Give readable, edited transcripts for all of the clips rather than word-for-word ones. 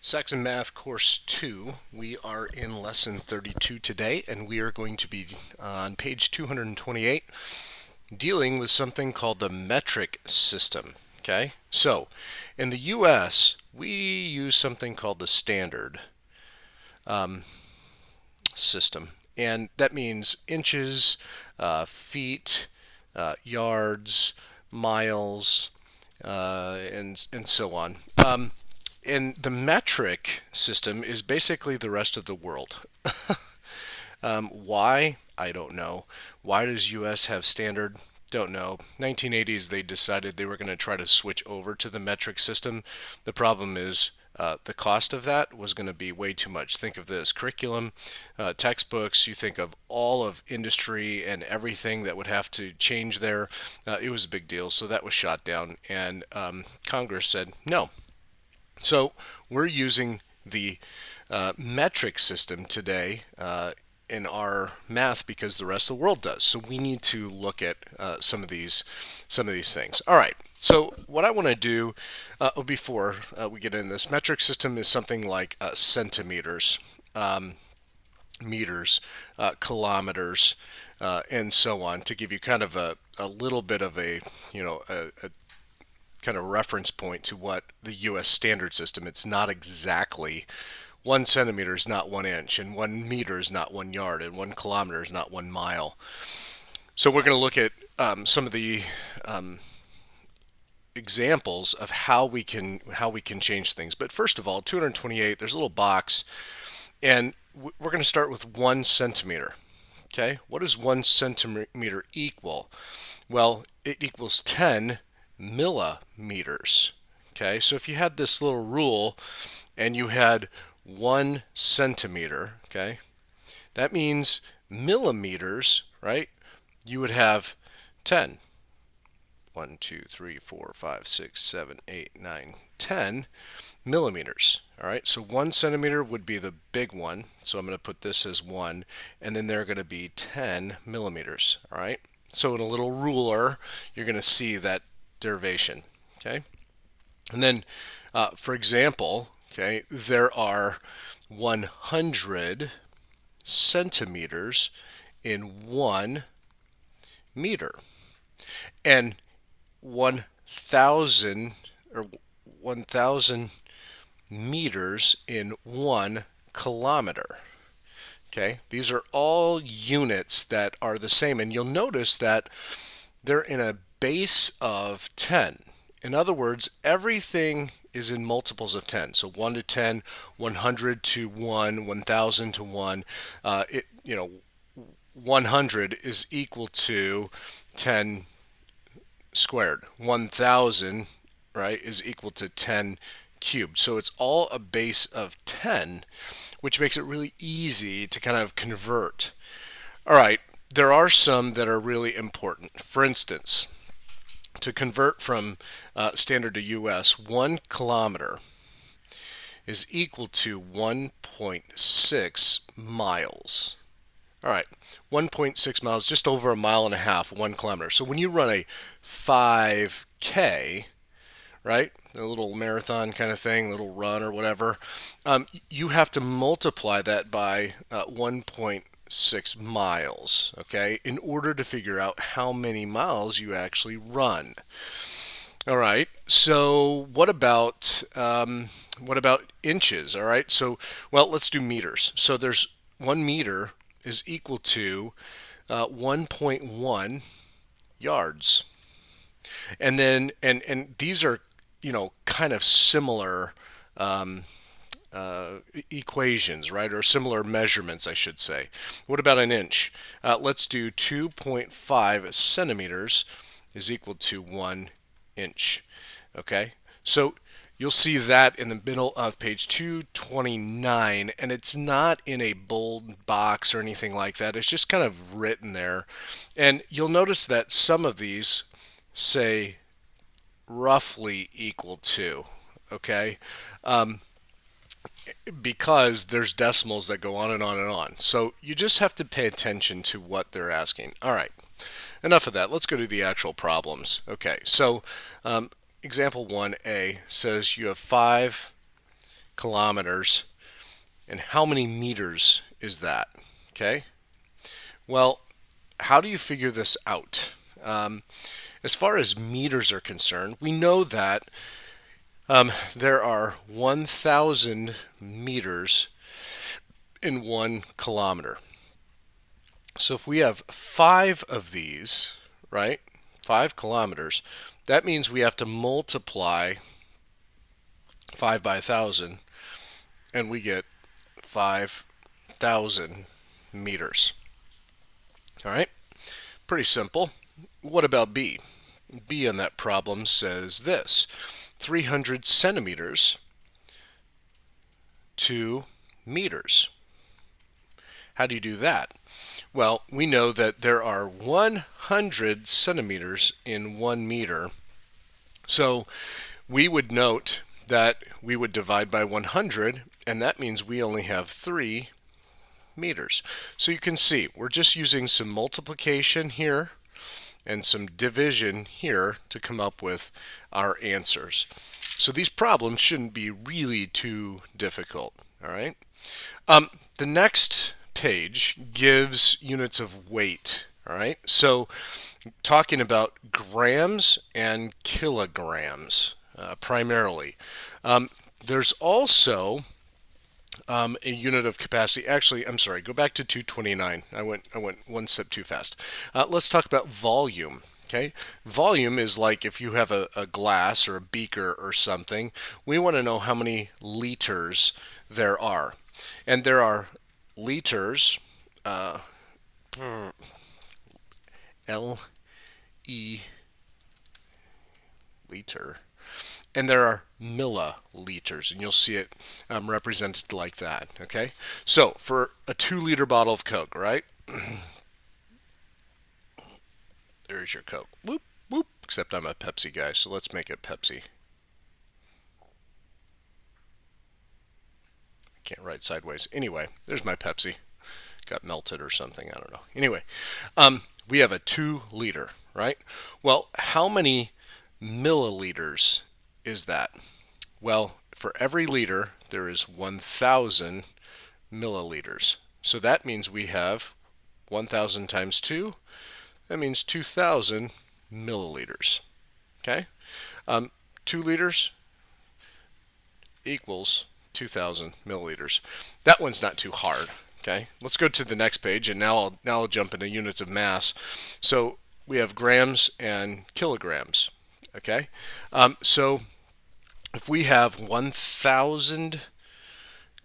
Saxon Math Course 2. We are in Lesson 32 today, and we are going to be on page 228 dealing with something called the metric system. Okay, so in the US, we use something called the standard system, and that means inches, feet, yards, miles, and so on. And the metric system is basically the rest of the world. Why? I don't know. Why does US have standard? Don't know. 1980s, they decided they were going to try to switch over to the metric system. The problem is the cost of that was going to be way too much. Think of this curriculum, textbooks, you think of all of industry and everything that would have to change there. It was a big deal, so that was shot down, and Congress said no. So we're using the metric system today in our math because the rest of the world does. So we need to look at some of these things. All right. So what I want to do before we get in this metric system is something like centimeters, meters, kilometers, and so on, to give you kind of a little bit of a kind of reference point to what the U.S. standard system. It's not exactly 1 centimeter is not 1 inch, and 1 meter is not 1 yard, and 1 kilometer is not 1 mile. So we're going to look at some of the examples of how we can change things. But first of all, 228. There's a little box, and we're going to start with 1 centimeter. Okay, what does 1 centimeter equal? Well, it equals 10 millimeters. Okay, so if you had this little rule and you had 1 centimeter, okay, that means millimeters, right? You would have 10. 1, 2, 3, 4, 5, 6, 7, 8, 9, 10 millimeters. All right, so 1 centimeter would be the big one. So I'm going to put this as 1, and then they're going to be 10 millimeters. All right, so in a little ruler, you're going to see that derivation. Okay, and then for example, okay, there are 100 centimeters in 1 meter, and 1,000 or 1,000 meters in 1 kilometer. Okay, these are all units that are the same, and you'll notice that they're in a base of 10. In other words, everything is in multiples of 10. So 1 to 10, 100 to 1, 1,000 to 1. 100 is equal to 10 squared. 1,000, right, is equal to 10 cubed. So it's all a base of 10, which makes it really easy to kind of convert. All right, there are some that are really important. For instance, to convert from standard to US, 1 kilometer is equal to 1.6 miles. All right, 1.6 miles, just over 1.5 miles, 1 kilometer. So when you run a 5K, right, a little marathon kind of thing, little run or whatever, you have to multiply that by 1.6 miles, okay, in order to figure out how many miles you actually run. All right, so what about inches? All right, so well, let's do meters. So there's 1 meter is equal to 1.1 yards, and then and these are kind of similar equations, right, or similar measurements, I should say. What about an inch? Let's do 2.5 centimeters is equal to 1 inch. Okay, so you'll see that in the middle of page 229, and it's not in a bold box or anything like that. It's just kind of written there. And you'll notice that some of these say roughly equal to, okay? Because there's decimals that go on and on and on. So you just have to pay attention to what they're asking. All right, enough of that. Let's go to the actual problems. Okay, so example 1A says you have 5 kilometers. And how many meters is that? Okay. Well, how do you figure this out? As far as meters are concerned, we know that there are 1,000 meters in 1 kilometer. So if we have 5 of these, right, 5 kilometers, that means we have to multiply 5 by 1,000, and we get 5,000 meters. All right, pretty simple. What about B? B on that problem says this: 300 centimeters to meters. How do you do that? Well, we know that there are 100 centimeters in 1 meter. So we would note that we would divide by 100, and that means we only have 3 meters. So you can see we're just using some multiplication here and some division here to come up with our answers. So these problems shouldn't be really too difficult. All right. The next page gives units of weight. All right. So talking about grams and kilograms primarily. There's also a unit of capacity. Actually, I'm sorry. Go back to 229. I went one step too fast. Let's talk about volume. Okay, volume is like if you have a glass or a beaker or something. We want to know how many liters there are, and there are liters. L-E liter. And there are milliliters, and you'll see it represented like that. Okay, so for a 2-liter bottle of Coke, right? There's your Coke. Whoop whoop. Except I'm a Pepsi guy, so let's make it Pepsi. I can't write sideways. Anyway, there's my Pepsi. Got melted or something. I don't know. Anyway, we have a 2-liter, right? Well, how many milliliters is that? Well, for every liter, there is 1,000 milliliters. So that means we have 1,000 times 2. That means 2,000 milliliters. Okay? 2 liters equals 2,000 milliliters. That one's not too hard. Okay? Let's go to the next page, and now I'll jump into units of mass. So we have grams and kilograms. Okay? So if we have 1,000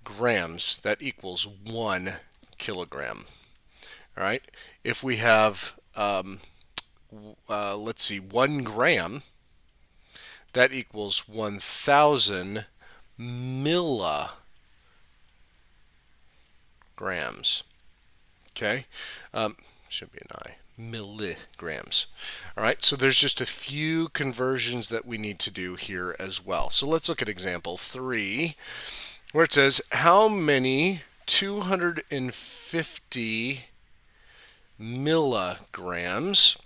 grams, that equals 1 kilogram. All right. If we have, let's see, 1 gram, that equals 1,000 milligrams. Okay. Should be an I. Milligrams. All right, so there's just a few conversions that we need to do here as well. So let's look at example 3, where it says how many 250 milligrams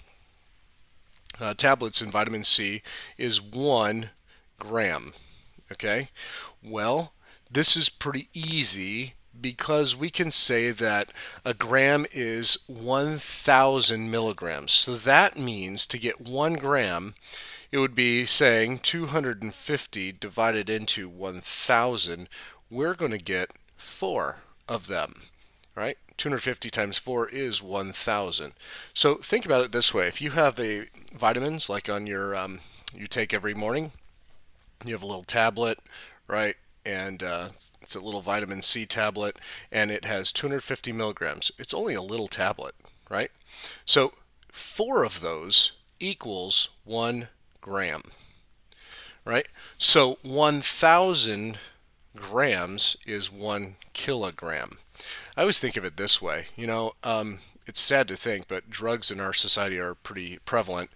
tablets in vitamin C is 1 gram. Okay, well, this is pretty easy because we can say that a gram is 1,000 milligrams. So that means to get 1 gram, it would be saying 250 divided into 1,000. We're going to get 4 of them, right? 250 times 4 is 1,000. So think about it this way. If you have a vitamins like on your you take every morning, you have a little tablet, right? And it's a little vitamin C tablet, and it has 250 milligrams. It's only a little tablet, right? So 4 of those equals 1 gram, right? So 1,000 grams is 1 kilogram. I always think of it this way. It's sad to think, but drugs in our society are pretty prevalent.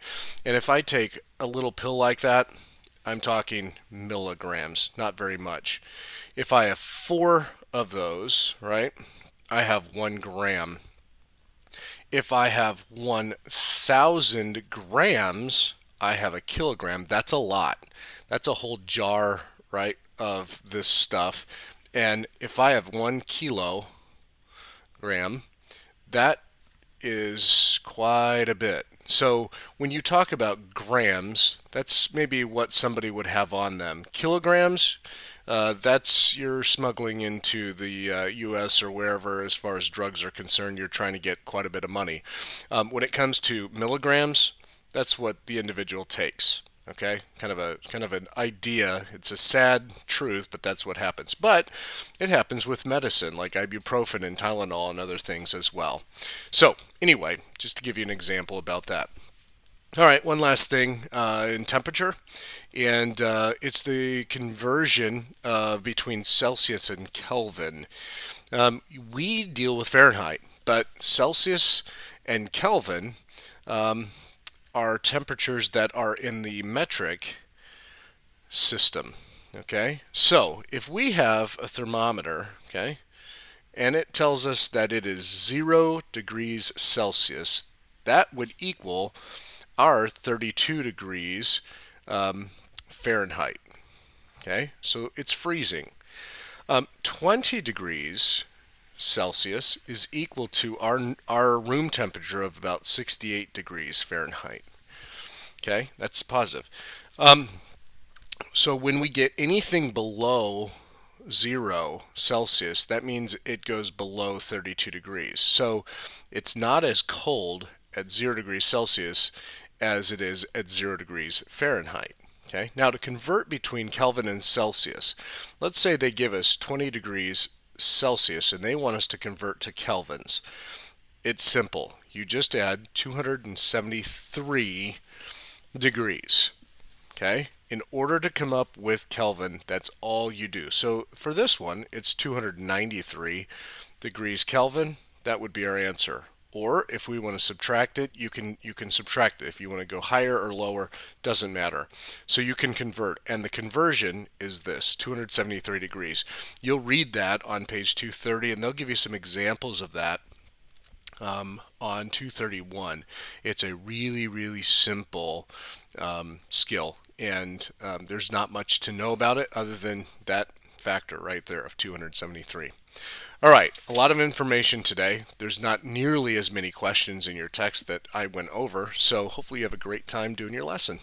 And if I take a little pill like that, I'm talking milligrams, not very much. If I have 4 of those, right, I have 1 gram. If I have 1,000 grams, I have a kilogram. That's a lot. That's a whole jar, right, of this stuff, and if I have 1 kilogram, that is quite a bit. So when you talk about grams, that's maybe what somebody would have on them. Kilograms, that's you're smuggling into the U.S. or wherever as far as drugs are concerned. You're trying to get quite a bit of money. When it comes to milligrams, that's what the individual takes. Okay, kind of an idea. It's a sad truth, but that's what happens. But it happens with medicine, like ibuprofen and Tylenol and other things as well. So anyway, just to give you an example about that. All right, one last thing in temperature, and it's the conversion between Celsius and Kelvin. We deal with Fahrenheit, but Celsius and Kelvin are temperatures that are in the metric system. Okay, so if we have a thermometer, okay, and it tells us that it is 0 degrees Celsius, that would equal our 32 degrees Fahrenheit. Okay, so it's freezing. 20 degrees Celsius is equal to our room temperature of about 68 degrees Fahrenheit. Okay, that's positive. So when we get anything below 0 Celsius, that means it goes below 32 degrees. So it's not as cold at 0 degrees Celsius as it is at 0 degrees Fahrenheit. Okay, now to convert between Kelvin and Celsius, let's say they give us 20 degrees Celsius and they want us to convert to kelvins. It's simple. You just add 273 degrees. Okay, in order to come up with Kelvin, that's all you do. So for this one, it's 293 degrees Kelvin. That would be our answer. Or if we want to subtract it, you can subtract it. If you want to go higher or lower, doesn't matter. So you can convert, and the conversion is this, 273 degrees. You'll read that on page 230, and they'll give you some examples of that on 231. It's a really, really simple skill, and there's not much to know about it other than that factor right there of 273. All right, a lot of information today. There's not nearly as many questions in your text that I went over, so hopefully you have a great time doing your lesson.